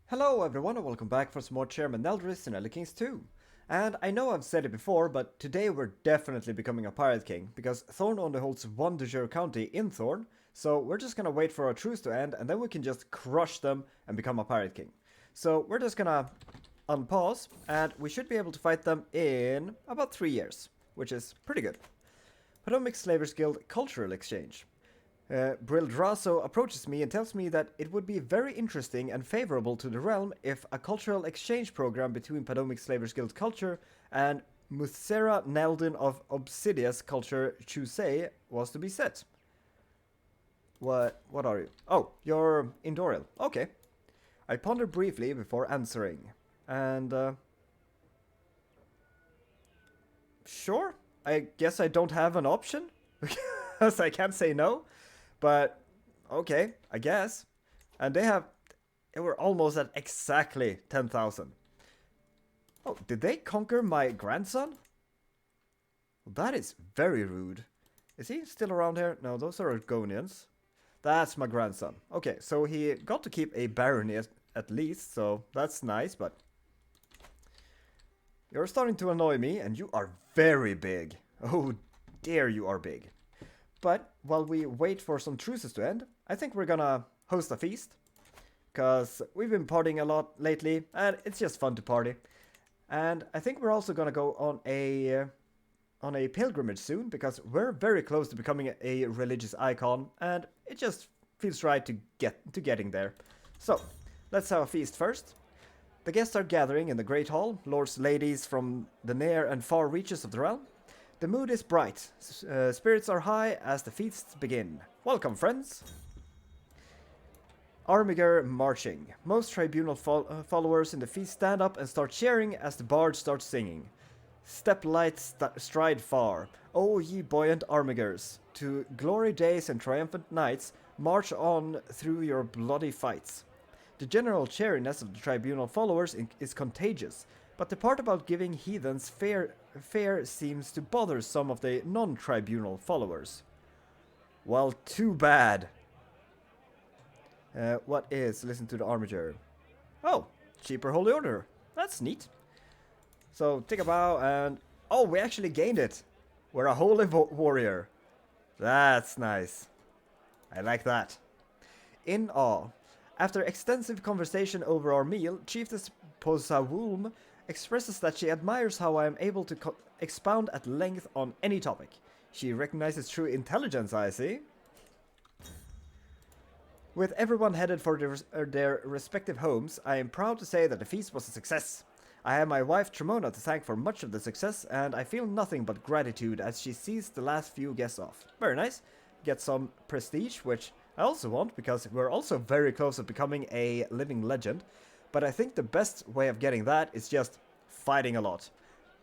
Hello everyone and welcome back for some more Chairman Neldris in Elder Kings 2. And I know I've said it before, but today we're definitely becoming a Pirate King, because Thorn only holds one de jure county in Thorn, so we're just gonna wait for our truce to end and then we can just crush them and become a Pirate King. So we're just gonna unpause, and we should be able to fight them in about 3 years, which is pretty good. Potomac Slavers Guild Cultural Exchange. Brildraso approaches me and tells me that it would be very interesting and favorable to the realm if a cultural exchange program between Potomac Slavers Guild culture and Muthsera Neldin of Obsidia's culture Chusei was to be set. What are you? Oh, you're Indoril. Okay. I ponder briefly before answering. And, sure. I guess I don't have an option. Because I can't say no. But, okay, I guess. And they were almost at exactly 10,000. Oh, did they conquer my grandson? Well, that is very rude. Is he still around here? No, those are Argonians. That's my grandson. Okay, so he got to keep a barony at least, so that's nice, but... You're starting to annoy me, and you are very big. Oh dear, you are big. But while we wait for some truces to end, I think we're gonna host a feast. Because we've been partying a lot lately, and it's just fun to party. And I think we're also gonna go on a pilgrimage soon, because we're very close to becoming a religious icon, and it just feels right to getting there. So, let's have a feast first. The guests are gathering in the Great Hall, lords, ladies from the near and far reaches of the realm. The mood is bright, spirits are high as the feasts begin. Welcome, friends! Armiger marching. Most tribunal followers in the feast stand up and start cheering as the bard starts singing. Step light, stride far. O ye buoyant Armigers, to glory days and triumphant nights, march on through your bloody fights. The general cheeriness of the tribunal followers is contagious, but the part about giving heathens fair seems to bother some of the non-tribunal followers. Well, too bad. What is? Listen to the armiger. Oh, cheaper holy order. That's neat. So, take a bow and... Oh, we actually gained it. We're a holy warrior. That's nice. I like that. In awe. After extensive conversation over our meal, Chiefess Posawulm expresses that she admires how I am able to expound at length on any topic. She recognizes true intelligence, I see. With everyone headed for their respective homes, I am proud to say that the feast was a success. I have my wife Tremona to thank for much of the success, and I feel nothing but gratitude as she sees the last few guests off. Very nice. Get some prestige, which I also want, because we're also very close to becoming a living legend. But I think the best way of getting that is just fighting a lot.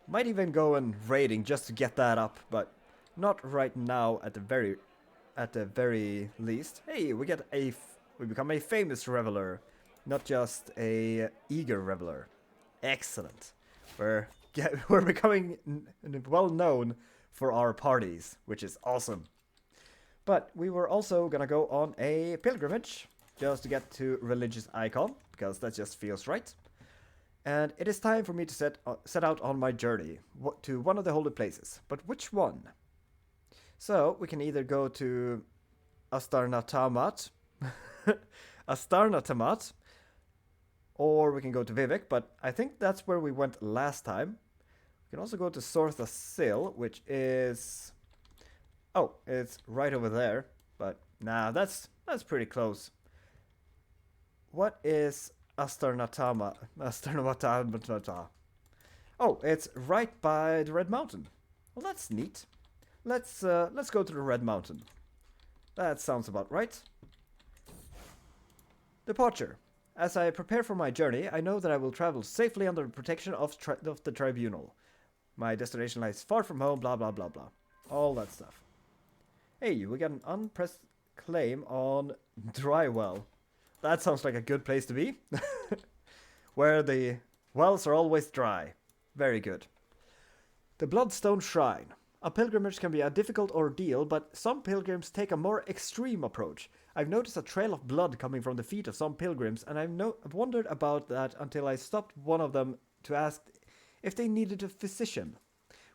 Might even go and raiding just to get that up, but not right now at the very least. Hey, we become a famous reveler, not just a eager reveler. Excellent. We're becoming well known for our parties, which is awesome. But we were also gonna go on a pilgrimage just to get to religious icon, because that just feels right. And it is time for me to set out on my journey to one of the holy places. But which one? So we can either go to Astarnatamat, Astarnatamat, or we can go to Vivek, but I think that's where we went last time. We can also go to Sortha Sil, which is... Oh, it's right over there, but nah, that's pretty close. What is Astarnatama? Oh, it's right by the Red Mountain. Well, that's neat. Let's go to the Red Mountain. That sounds about right. Departure. As I prepare for my journey, I know that I will travel safely under the protection of the tribunal. My destination lies far from home, blah blah blah blah. All that stuff. Hey, we got an unpressed claim on Drywell. That sounds like a good place to be. Where the wells are always dry. Very good. The Bloodstone Shrine. A pilgrimage can be a difficult ordeal, but some pilgrims take a more extreme approach. I've noticed a trail of blood coming from the feet of some pilgrims, and I've wondered about that until I stopped one of them to ask if they needed a physician.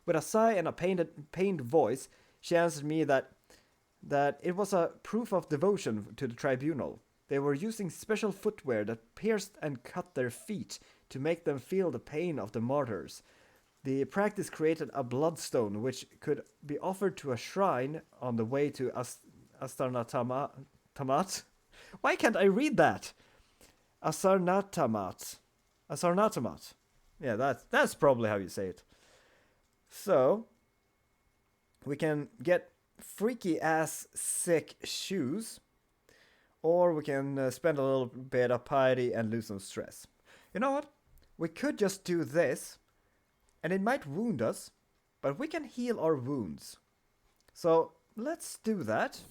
With a sigh and a pained voice, she answered me that it was a proof of devotion to the tribunal. They were using special footwear that pierced and cut their feet to make them feel the pain of the martyrs. The practice created a bloodstone which could be offered to a shrine on the way to Astarnatamat. Why can't I read that? Asarnatamat. Asarnatamat. Yeah, that's probably how you say it. So, we can get freaky ass sick shoes, or we can spend a little bit of piety and lose some stress. You know what? We could just do this, and it might wound us, but we can heal our wounds. So, let's do that.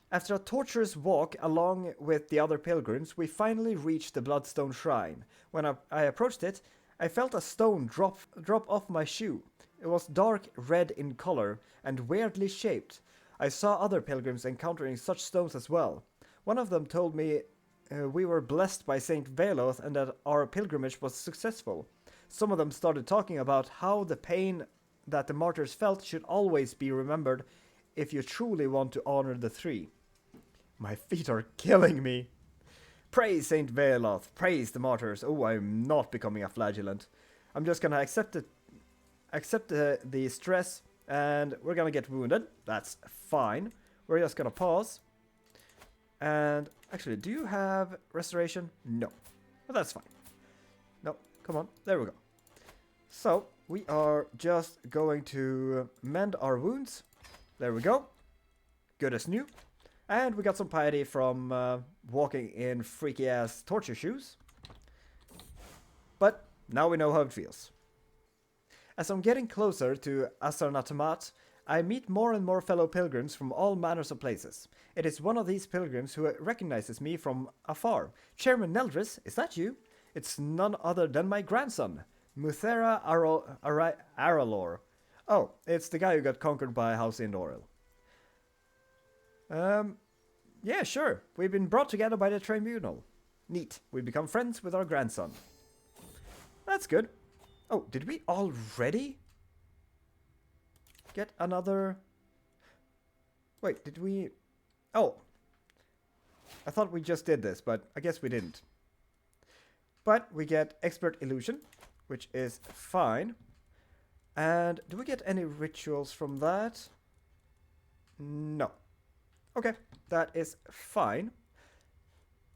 After a torturous walk along with the other pilgrims, we finally reached the Bloodstone Shrine. When I approached it, I felt a stone drop off my shoe. It was dark red in color and weirdly shaped. I saw other pilgrims encountering such stones as well. One of them told me we were blessed by Saint Veloth and that our pilgrimage was successful. Some of them started talking about how the pain that the martyrs felt should always be remembered if you truly want to honor the three. My feet are killing me. Praise Saint Veloth, praise the martyrs. Oh, I'm not becoming a flagellant. I'm just gonna accept the stress, and we're gonna get wounded. That's fine. We're just gonna pause. And actually, do you have restoration? No. But that's fine. No, come on. There we go. So, we are just going to mend our wounds. There we go. Good as new. And we got some piety from walking in freaky ass torture shoes. But now we know how it feels. As I'm getting closer to Asarnatamat, I meet more and more fellow pilgrims from all manners of places. It is one of these pilgrims who recognizes me from afar. Chairman Neldris, is that you? It's none other than my grandson, Muthera Aralor. Oh, it's the guy who got conquered by House Indoril. Yeah, sure. We've been brought together by the tribunal. Neat. We become friends with our grandson. That's good. Oh, did we already get another... Wait, did we... Oh. I thought we just did this, but I guess we didn't. But we get Expert Illusion, which is fine. And do we get any rituals from that? No. Okay, that is fine.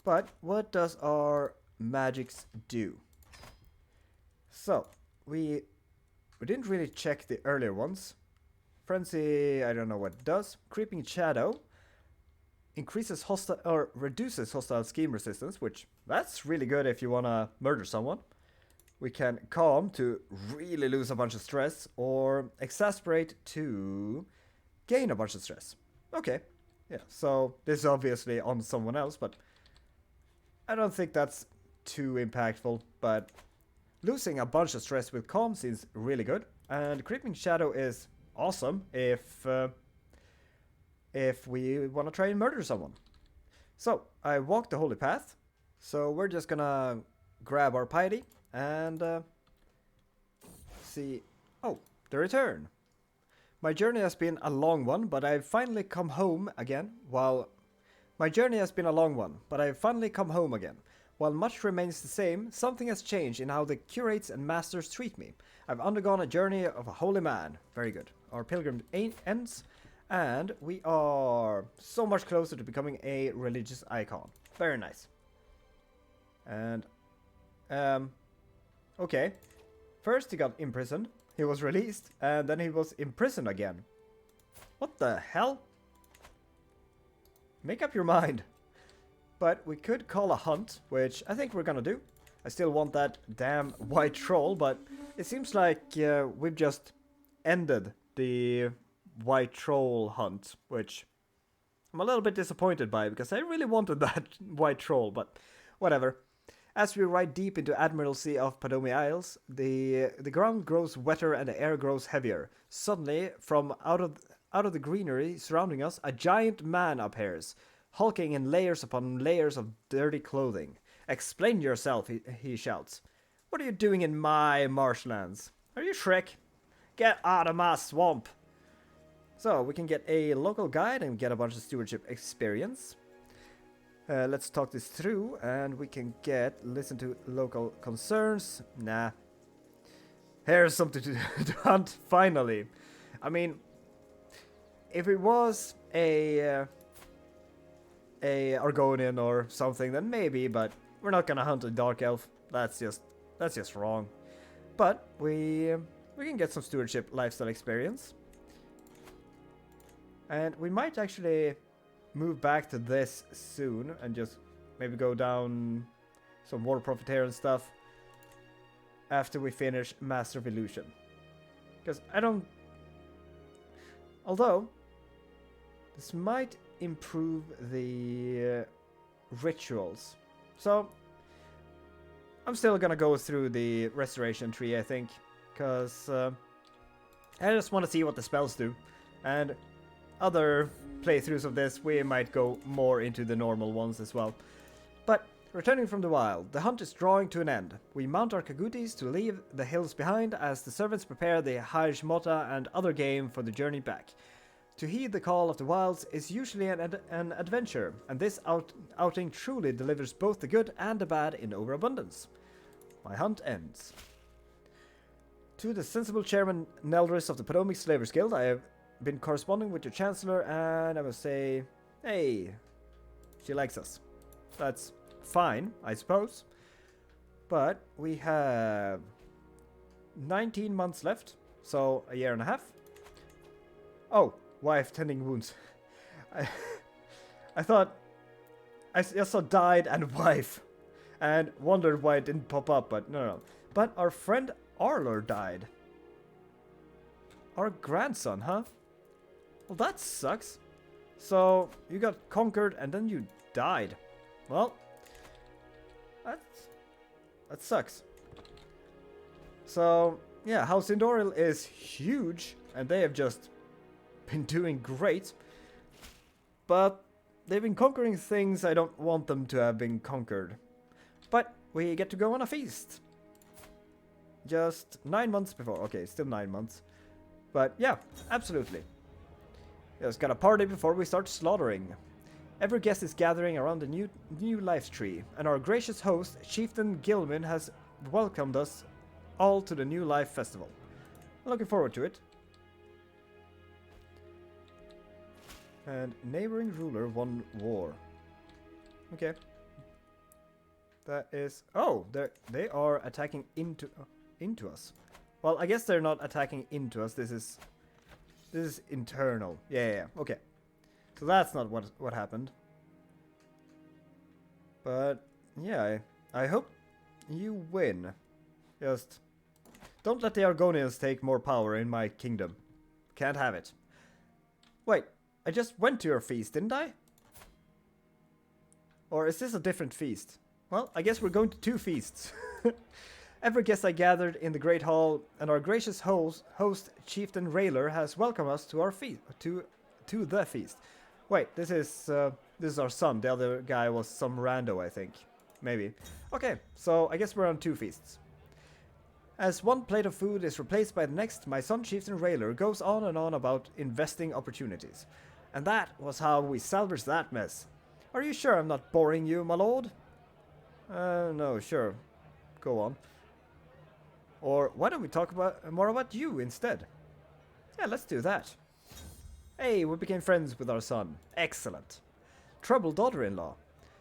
But what does our magics do? So, we didn't really check the earlier ones. Frenzy, I don't know what it does. Creeping Shadow increases hostile or reduces hostile scheme resistance, which that's really good if you wanna murder someone. We can Calm to really lose a bunch of stress, or Exasperate to gain a bunch of stress. Okay. Yeah, so this is obviously on someone else, but I don't think that's too impactful. But losing a bunch of stress with Calm seems really good, and Creeping Shadow is awesome if we want to try and murder someone. So I walked the holy path, so we're just gonna grab our piety and see. Oh, the return. My journey has been a long one, but I've finally come home again. While much remains the same, something has changed in how the curates and masters treat me. I've undergone a journey of a holy man. Very good. Our pilgrim ends, and we are so much closer to becoming a religious icon. Very nice. And, okay. First he got imprisoned. He was released, and then he was imprisoned again. What the hell? Make up your mind. But we could call a hunt, which I think we're gonna do. I still want that damn white troll, but it seems like we've just ended the white troll hunt, which I'm a little bit disappointed by, because I really wanted that white troll, but whatever. As we ride deep into Admiralty of Padomi Isles, the ground grows wetter and the air grows heavier. Suddenly, from out out of the greenery surrounding us, a giant man appears, hulking in layers upon layers of dirty clothing. "Explain yourself," he shouts. "What are you doing in my marshlands? Are you Shrek? Get out of my swamp!" So, we can get a local guide and get a bunch of stewardship experience. Let's talk this through, and we can listen to local concerns. Nah. Here's something to hunt, finally. I mean, if it was a Argonian or something, then maybe, but we're not gonna hunt a dark elf. That's just wrong. But we can get some stewardship lifestyle experience. And we might actually move back to this soon and just maybe go down some war profiteer and stuff after we finish Master of Illusion. Because although this might improve the rituals. So I'm still gonna go through the restoration tree, I think, because I just want to see what the spells do. And other playthroughs of this, we might go more into the normal ones as well. But returning from the wild, the hunt is drawing to an end. We mount our kagutis to leave the hills behind as the servants prepare the Hajj Mota and other game for the journey back. To heed the call of the wilds is usually an adventure, and this outing truly delivers both the good and the bad in overabundance. My hunt ends. To the sensible Chairman Neldris of the Potomac Slavers Guild, I have been corresponding with your Chancellor, and I must say, hey, she likes us. That's fine, I suppose. But we have 19 months left, so a year and a half. Oh, wife tending wounds. I thought I just saw died and wife, and wondered why it didn't pop up, but no. But our friend Arlor died. Our grandson, huh? Well, that sucks. So, you got conquered and then you died. Well, that sucks. So, yeah, House Indoril is huge, and they have just been doing great. But they've been conquering things I don't want them to have been conquered. But we get to go on a feast. Just 9 months before. Okay, still 9 months. But yeah, absolutely. Just got a party before we start slaughtering. Every guest is gathering around the new life tree, and our gracious host, Chieftain Gilman, has welcomed us all to the New Life Festival. I'm looking forward to it. And neighboring ruler won war. Okay. That is... Oh, they are attacking into us. Well, I guess they're not attacking into us. This is internal. Yeah. Okay. So that's not what happened. But yeah, I hope you win. Just don't let the Argonians take more power in my kingdom. Can't have it. Wait, I just went to your feast, didn't I? Or is this a different feast? Well, I guess we're going to 2 feasts. Every guest I gathered in the Great Hall, and our gracious host Chieftain Railer, has welcomed us to our feast, to the feast. Wait, this is our son. The other guy was some rando, I think. Maybe. Okay, so I guess we're on 2 feasts. As one plate of food is replaced by the next, my son Chieftain Railer goes on and on about investing opportunities. And that was how we salvaged that mess. Are you sure I'm not boring you, my lord? No, sure. Go on. Or why don't we talk more about you instead? Yeah, let's do that. Hey, we became friends with our son. Excellent. Troubled daughter-in-law.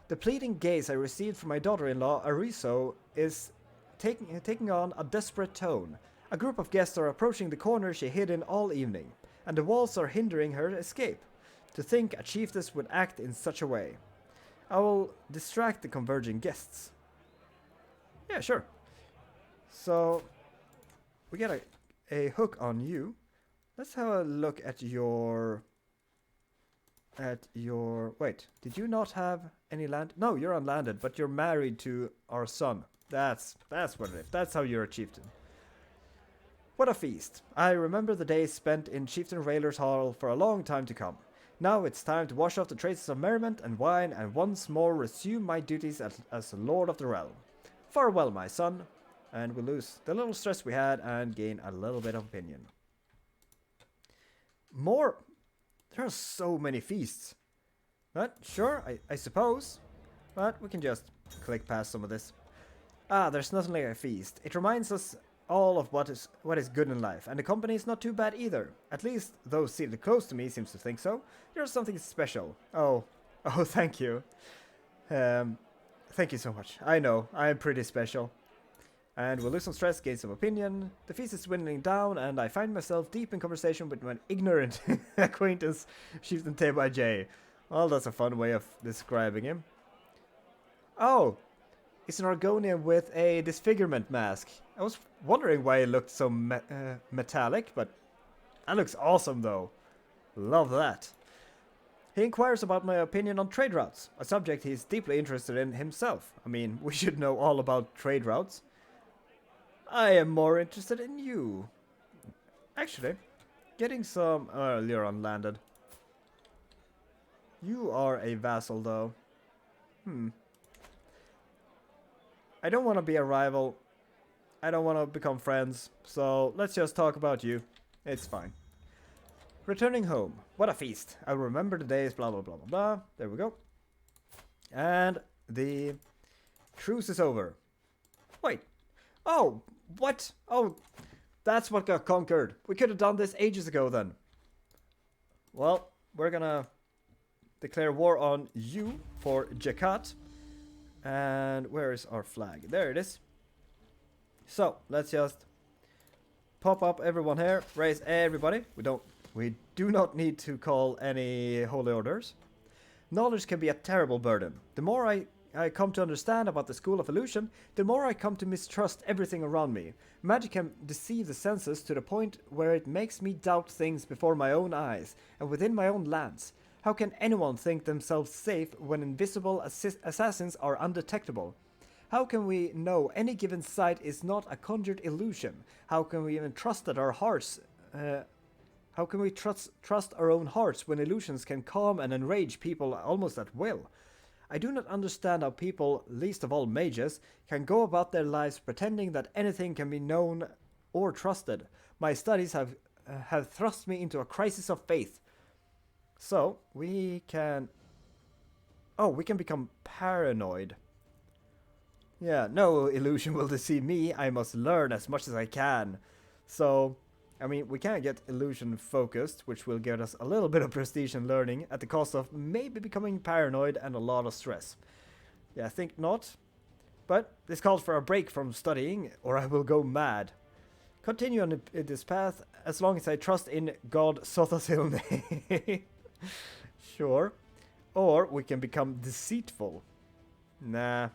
The pleading gaze I received from my daughter-in-law, Ariso, is taking on a desperate tone. A group of guests are approaching the corner she hid in all evening, and the walls are hindering her escape. To think a chiefess would act in such a way. I will distract the converging guests. Yeah, sure. So, we get a hook on you. Let's have a look at your... Wait, did you not have any land? No, you're unlanded, but you're married to our son. That's what it is. That's how you're a chieftain. What a feast. I remember the days spent in Chieftain Railer's Hall for a long time to come. Now it's time to wash off the traces of merriment and wine and once more resume my duties as Lord of the Realm. Farewell, my son. And we'll lose the little stress we had and gain a little bit of opinion. More? There are so many feasts. But sure, I suppose. But we can just click past some of this. There's nothing like a feast. It reminds us all of what is good in life, and the company is not too bad either. At least those seated close to me seems to think so. There's something special. Oh, thank you. Thank you so much. I know, I am pretty special. And we'll lose some stress, gain some opinion. The feast is dwindling down, and I find myself deep in conversation with my ignorant acquaintance, Chieftain Teba J. Well, that's a fun way of describing him. Oh, it's an Argonian with a disfigurement mask. I was wondering why it looked so metallic, but that looks awesome though. Love that. He inquires about my opinion on trade routes, a subject he's deeply interested in himself. I mean, we should know all about trade routes. I am more interested in you. Actually, getting some... Lyron landed. You are a vassal though. I don't want to be a rival. I don't want to become friends. So let's just talk about you. It's fine. Returning home. What a feast. I'll remember the days, blah, blah, blah, blah, blah. There we go. And the truce is over. Wait. Oh, what? Oh, that's what got conquered. We could have done this ages ago then. Well, we're gonna declare war on you for Jakat. And where is our flag? There it is. So let's just pop up everyone here, raise everybody. We do not need to call any holy orders. Knowledge can be a terrible burden. The more I come to understand about the school of illusion, the more I come to mistrust everything around me. Magic can deceive the senses to the point where it makes me doubt things before my own eyes and within my own lands. How can anyone think themselves safe when invisible assassins are undetectable? How can we know any given sight is not a conjured illusion? How can we even trust that our hearts... how can we trust our own hearts when illusions can calm and enrage people almost at will? I do not understand how people, least of all mages, can go about their lives pretending that anything can be known or trusted. My studies have thrust me into a crisis of faith. So, we can... Oh, we can become paranoid. Yeah, no illusion will deceive me. I must learn as much as I can. So, I mean, we can get illusion focused, which will get us a little bit of prestige in learning at the cost of maybe becoming paranoid and a lot of stress. Yeah, I think not. But this calls for a break from studying, or I will go mad. Continue on this path as long as I trust in God Sothasilne. Sure. Or we can become deceitful. Nah.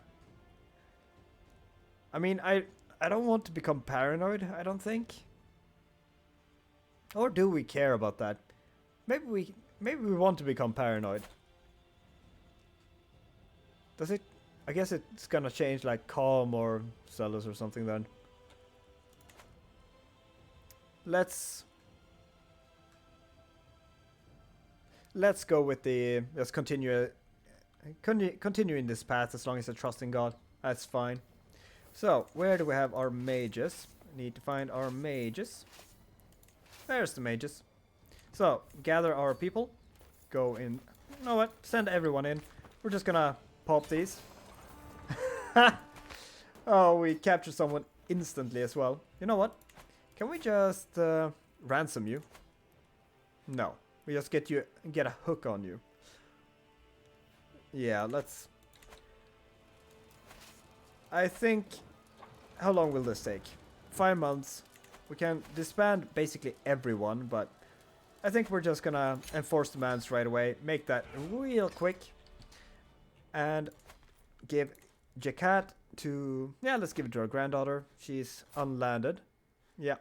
I mean, I don't want to become paranoid, I don't think. Or do we care about that? Maybe we want to become paranoid. Does it? I guess it's gonna change like calm or zealous or something then. Let's go with the... Let's continue in this path as long as I trust in God. That's fine. So, where do we have our mages? I need to find our mages. There's the mages. So, gather our people. Go in. You know what? Send everyone in. We're just gonna pop these. Oh, we captured someone instantly as well. You know what? Can we just ransom you? No. We just get a hook on you. Yeah, let's... I think... How long will this take? 5 months. We can disband basically everyone, but I think we're just gonna enforce demands right away. Make that real quick. And give Jakat to... Yeah, let's give it to our granddaughter. She's unlanded. Yeah.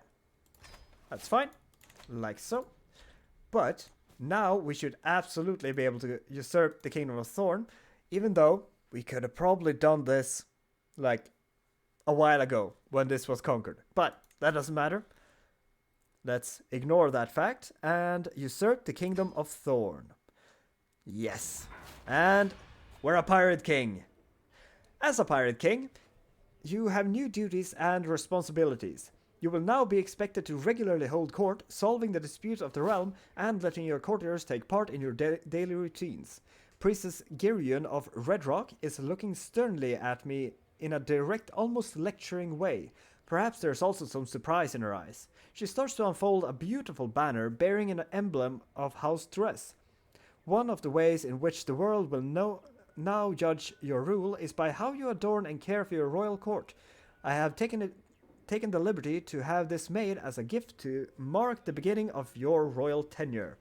That's fine. Like so. But now we should absolutely be able to usurp the Kingdom of Thorn, even though we could have probably done this like a while ago when this was conquered. But that doesn't matter. Let's ignore that fact and usurp the kingdom of Thorn. Yes. And we're a pirate king. As a pirate king, you have new duties and responsibilities. You will now be expected to regularly hold court, solving the disputes of the realm, and letting your courtiers take part in your daily routines. Priestess Girion of Red Rock is looking sternly at me in a direct, almost lecturing way. Perhaps there's also some surprise in her eyes. She starts to unfold a beautiful banner bearing an emblem of House Dress. One of the ways in which the world will now judge your rule is by how you adorn and care for your royal court. I have taken the liberty to have this made as a gift to mark the beginning of your royal tenure.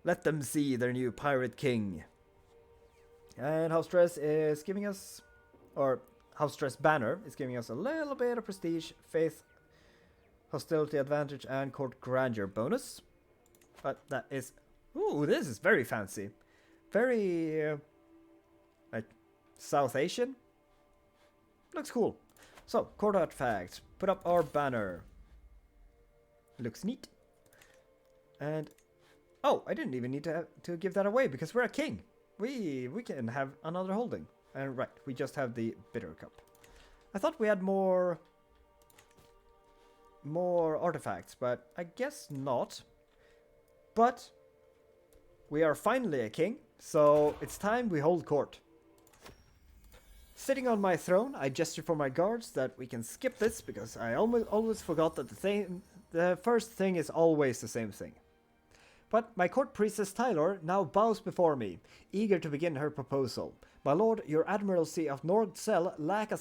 Let them see their new pirate king. And House Dress is giving us, or House Dress banner is giving us a little bit of prestige, faith, hostility advantage, and court grandeur bonus. But that is, ooh, this is very fancy. Very, like, South Asian. Looks cool. So, court artifact. Put up our banner. Looks neat. And, oh, I didn't even need to give that away because we're a king. We can have another holding. And right, we just have the bitter cup. I thought we had more artifacts, but I guess not. But we are finally a king, so it's time we hold court. Sitting on my throne, I gesture for my guards that we can skip this because I always forgot that the first thing is always the same thing. But my court priestess Tylor now bows before me, eager to begin her proposal. My lord, your admiralty of Nordcell lack a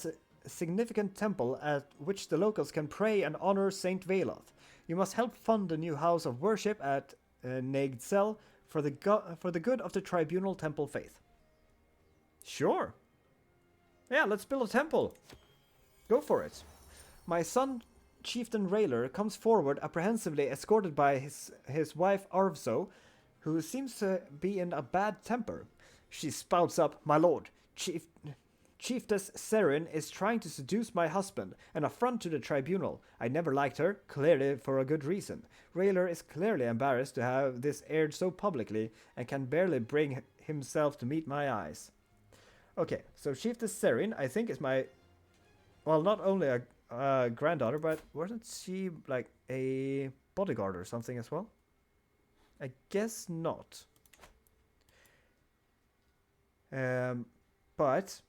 significant temple at which the locals can pray and honor Saint Veloth. You must help fund a new house of worship at Nagdcell for the good of the tribunal temple faith. Sure. Yeah, let's build a temple. Go for it. My son, Chieftain Rayler, comes forward apprehensively, escorted by his wife Arvso, who seems to be in a bad temper. She spouts up, "My lord, Chiefess Serin is trying to seduce my husband, an affront to the tribunal. I never liked her, clearly for a good reason. Rayler is clearly embarrassed to have this aired so publicly, and can barely bring himself to meet my eyes." Okay, so Chiefess Serin, I think, is my, well, not only a granddaughter, but wasn't she like a bodyguard or something as well? I guess not. But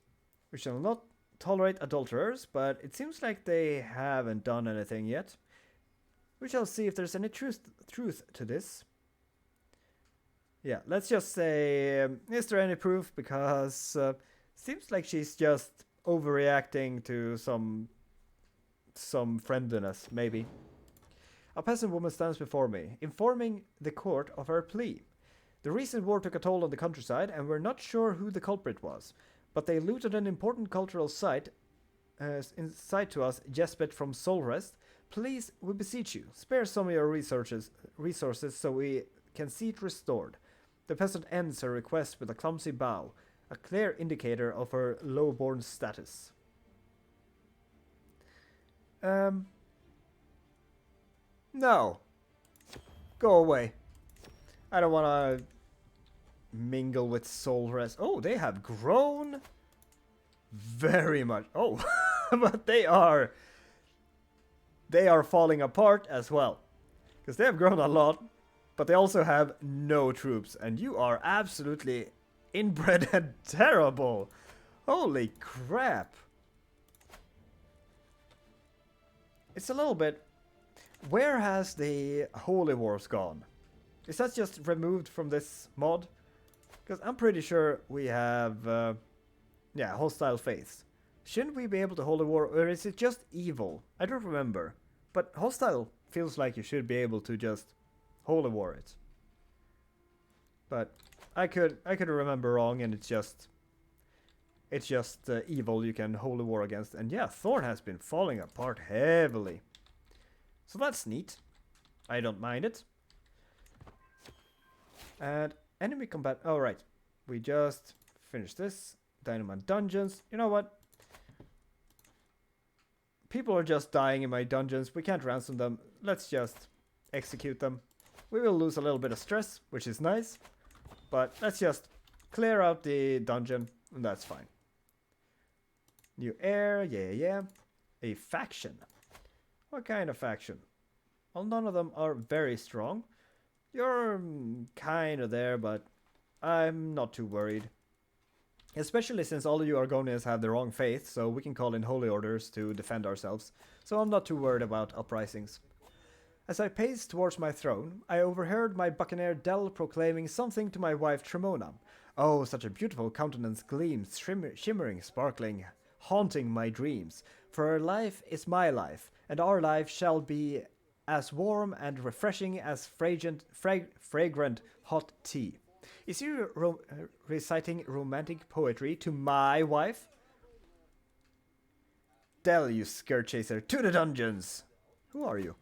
we shall not tolerate adulterers, but it seems like they haven't done anything yet. We shall see if there's any truth to this. Yeah, let's just say, is there any proof? Because seems like she's just overreacting to some friendliness, maybe. A peasant woman stands before me, informing the court of her plea. The recent war took a toll on the countryside, and we're not sure who the culprit was. But they looted an important cultural site to us, Jespet from Solrest. Please, we beseech you, spare some of your resources so we can see it restored. The peasant ends her request with a clumsy bow, a clear indicator of her low-born status. No. Go away. I don't want to mingle with Solrest. Oh, they have grown very much. Oh, but they are falling apart as well. Because they have grown a lot, but they also have no troops. And you are absolutely inbred and terrible. Holy crap. It's a little bit... Where has the Holy Wars gone? Is that just removed from this mod? Because I'm pretty sure we have... hostile faiths. Shouldn't we be able to hold a war, or is it just evil? I don't remember. But hostile feels like you should be able to just hold a war it. But I could remember wrong, and it's just evil you can hold a war against. And yeah, Thorn has been falling apart heavily. So that's neat. I don't mind it. And enemy combat. Oh, right. We just finished this. Dynamite Dungeons. You know what? People are just dying in my dungeons. We can't ransom them. Let's just execute them. We will lose a little bit of stress, which is nice. But let's just clear out the dungeon, and that's fine. New heir, yeah. A faction. What kind of faction? Well, none of them are very strong. You're kind of there, but I'm not too worried. Especially since all of you Argonians have the wrong faith, so we can call in holy orders to defend ourselves. So I'm not too worried about uprisings. As I paced towards my throne, I overheard my buccaneer Del proclaiming something to my wife Tremona. Oh, such a beautiful countenance gleams, shimmering, sparkling, haunting my dreams. For her life is my life, and our life shall be as warm and refreshing as fragrant hot tea. Is he reciting romantic poetry to my wife? Del, you skirt chaser, to the dungeons! Who are you?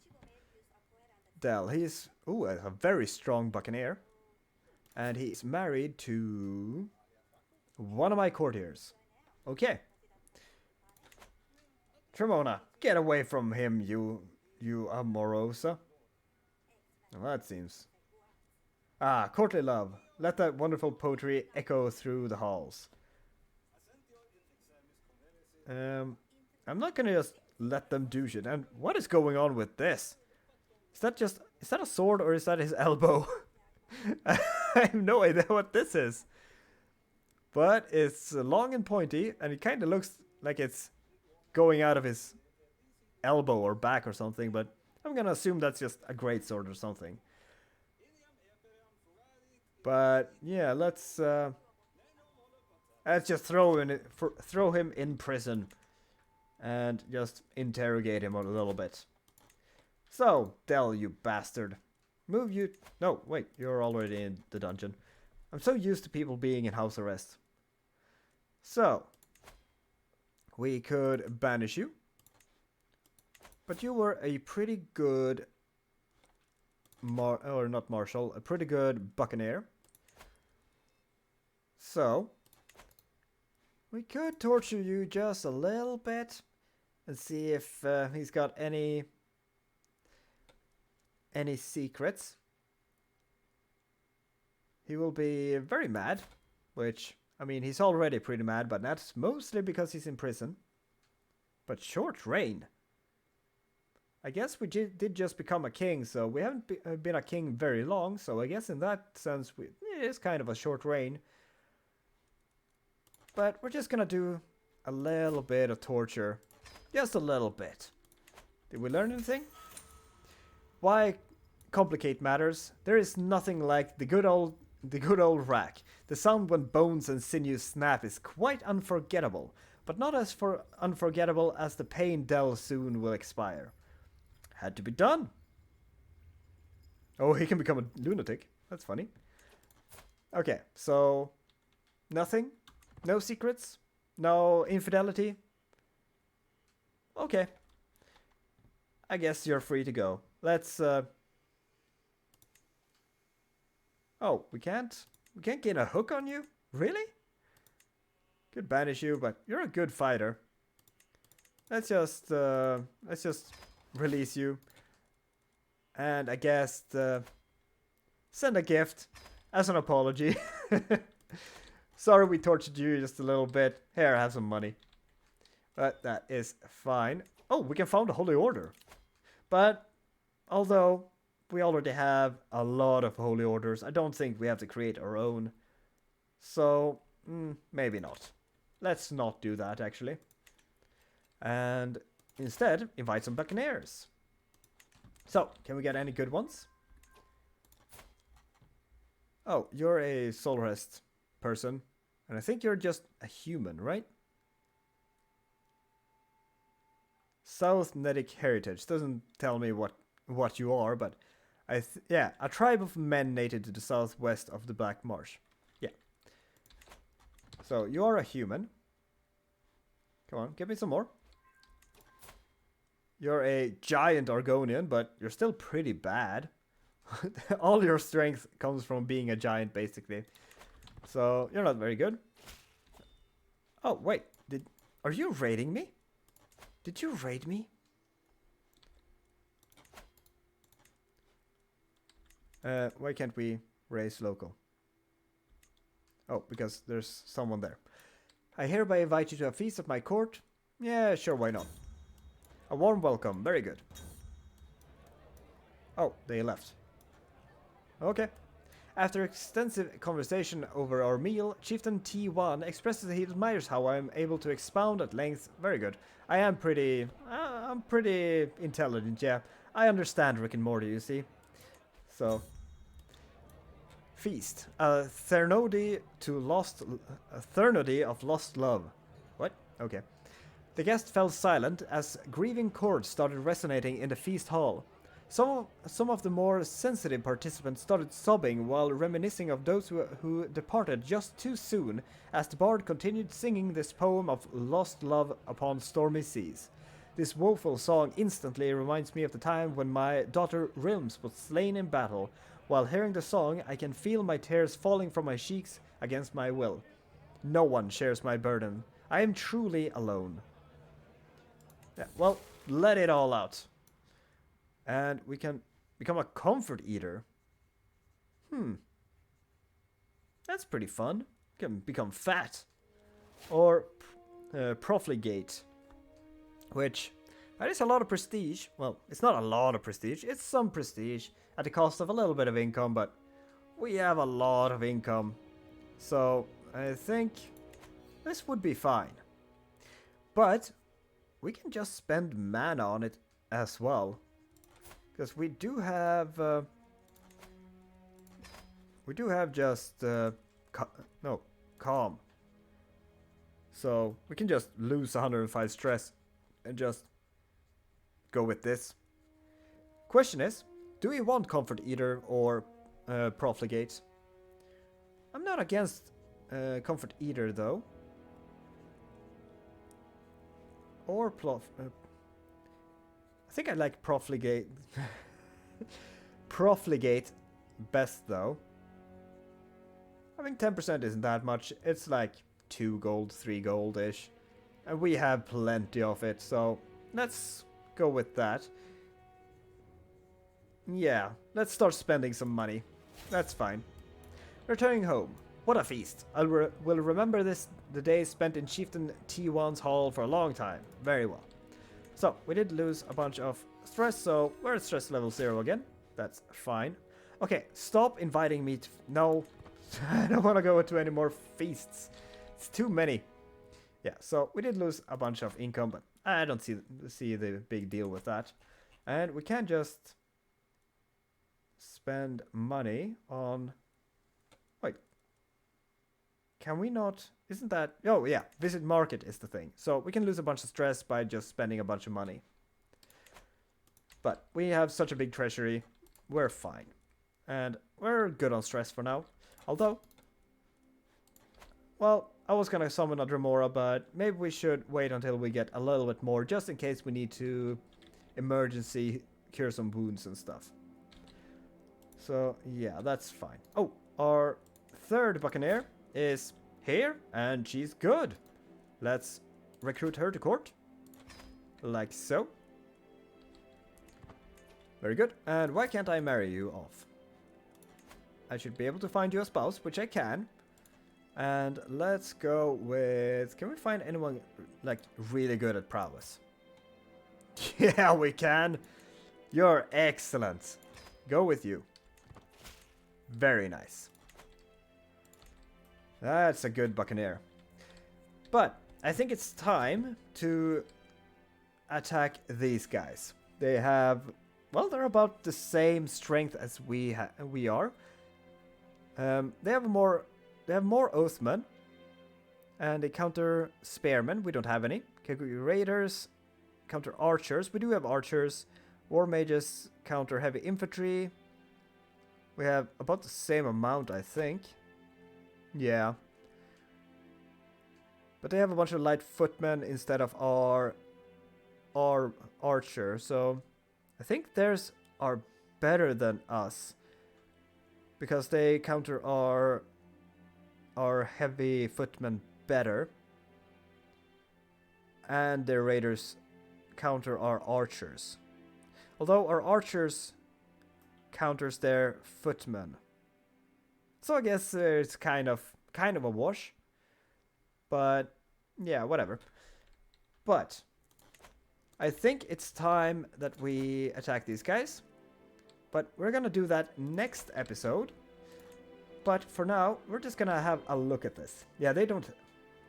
Del, he's a very strong buccaneer. And he's married to one of my courtiers. Okay. Tremona, get away from him, you amorosa. Well, that seems... Ah, courtly love. Let that wonderful poetry echo through the halls. I'm not gonna just let them do shit. And what is going on with this? Is that a sword or is that his elbow? I have no idea what this is. But it's long and pointy, and it kind of looks like it's going out of his elbow or back or something, but I'm gonna assume that's just a great sword or something. But yeah, let's just throw him in prison and just interrogate him a little bit. So, Del, you bastard. Move you... No, wait, you're already in the dungeon. I'm so used to people being in house arrest. So, we could banish you. But you were a pretty good... a pretty good buccaneer. So, we could torture you just a little bit and see if he's got any secrets. He will be very mad, which, I mean, he's already pretty mad, but that's mostly because he's in prison. But short reign. I guess we did just become a king, so we haven't been a king very long, so I guess in that sense it is kind of a short reign. But we're just gonna do a little bit of torture. Just a little bit. Did we learn anything? Why complicate matters? There is nothing like the good old rack. The sound when bones and sinews snap is quite unforgettable, but not as unforgettable as the pain Del soon will expire. Had to be done. Oh, he can become a lunatic. That's funny. Okay, so nothing? No secrets? No infidelity? Okay. I guess you're free to go. Let's Oh, we can't get a hook on you? Really? Could banish you, but you're a good fighter. Let's just release you. And I guess send a gift as an apology. Sorry we tortured you just a little bit. Here, have some money. But that is fine. Oh, we can found a holy order. But although we already have a lot of holy orders, I don't think we have to create our own. So, maybe not. Let's not do that, actually. And instead, invite some buccaneers. So, can we get any good ones? Oh, you're a soul rest person. And I think you're just a human, right? South Nedic heritage. Doesn't tell me what you are, but yeah, a tribe of men native to the southwest of the Black Marsh. Yeah. So, you are a human. Come on, give me some more. You're a giant Argonian, but you're still pretty bad. All your strength comes from being a giant, basically. So, you're not very good. Oh, wait. Are you raiding me? Did you raid me? Why can't we raise local? Oh, because there's someone there. I hereby invite you to a feast at my court. Yeah, sure, why not? A warm welcome, very good. Oh, they left. Okay. After extensive conversation over our meal, Chieftain T1 expresses that he admires how I am able to expound at length. Very good. I'm pretty intelligent, yeah. I understand Rick and Morty, you see. So, feast. A threnody of lost love. What? Okay. The guest fell silent as grieving chords started resonating in the feast hall. Some of the more sensitive participants started sobbing while reminiscing of those who departed just too soon as the bard continued singing this poem of lost love upon stormy seas. This woeful song instantly reminds me of the time when my daughter Rilms was slain in battle. While hearing the song, I can feel my tears falling from my cheeks against my will. No one shares my burden. I am truly alone. Yeah, well, let it all out. And we can become a comfort eater. That's pretty fun. We can become fat. Or profligate. Which, that is a lot of prestige. Well, it's not a lot of prestige. It's some prestige at the cost of a little bit of income. But we have a lot of income. So, I think this would be fine. But we can just spend mana on it as well. Because we do have just calm. So we can just lose 105 stress and just go with this. Question is, do we want comfort eater or profligate? I'm not against comfort eater though. Or I think I like profligate. Profligate best though. I think 10% isn't that much. It's like 2 gold, 3 gold-ish. And we have plenty of it, so let's go with that. Yeah, let's start spending some money. That's fine. Returning home. What a feast. I will remember the days spent in Chieftain T1's hall for a long time. Very well. So, we did lose a bunch of stress, so we're at stress level 0 again. That's fine. Okay, stop inviting me to... No, I don't want to go to any more feasts. It's too many. Yeah, so we did lose a bunch of income, but I don't see the big deal with that. And we can just spend money on... Wait. Can we not... Isn't that... Oh, yeah. Visit market is the thing. So we can lose a bunch of stress by just spending a bunch of money. But we have such a big treasury. We're fine. And we're good on stress for now. Although... Well, I was gonna summon a Dremora, but maybe we should wait until we get a little bit more, just in case we need to emergency cure some wounds and stuff. So, yeah, that's fine. Oh, our third Buccaneer is... here, and she's good. Let's recruit her to court. Like so. Very good. And why can't I marry you off? I should be able to find you a spouse, which I can. And let's go with... Can we find anyone, like, really good at prowess? Yeah, we can. You're excellent. Go with you. Very nice. That's a good Buccaneer. But I think it's time to attack these guys. They have... Well, they're about the same strength as we are. They have more Oathmen. And they counter Spearmen. We don't have any. Raiders counter Archers. We do have Archers. War Mages counter Heavy Infantry. We have about the same amount, I think. Yeah. But they have a bunch of light footmen instead of our archer, so I think theirs are better than us. Because they counter our heavy footmen better. And their raiders counter our archers. Although our archers counters their footmen. So I guess it's kind of a wash. But yeah, whatever. But I think it's time that we attack these guys. But we're gonna do that next episode. But for now, we're just gonna have a look at this. Yeah, they don't...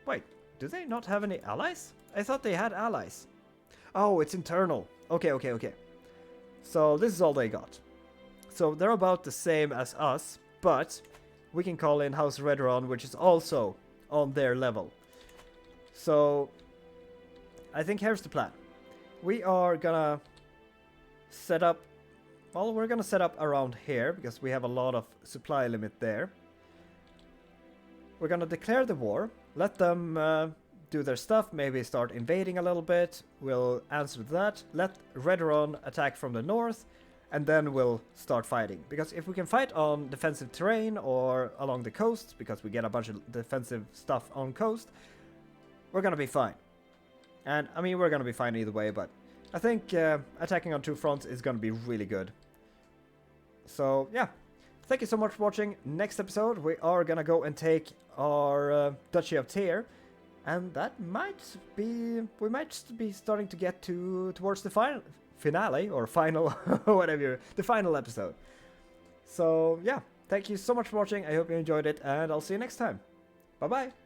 Wait, do they not have any allies? I thought they had allies. Oh, it's internal. Okay. So this is all they got. So they're about the same as us, but we can call in House Redron, which is also on their level. So I think here's the plan. We are gonna set up... Well, we're gonna set up around here, because we have a lot of supply limit there. We're gonna declare the war, let them do their stuff, maybe start invading a little bit. We'll answer that, let Redron attack from the north, and then we'll start fighting. Because if we can fight on defensive terrain or along the coast, because we get a bunch of defensive stuff on coast, we're gonna be fine. And, I mean, we're gonna be fine either way, but I think attacking on two fronts is gonna be really good. So, yeah. Thank you so much for watching. Next episode, we are gonna go and take our Duchy of Tyr. And that might be... We might be starting to get towards the finale, or final, whatever, the final episode. So, yeah. Thank you so much for watching. I hope you enjoyed it, and I'll see you next time. Bye-bye.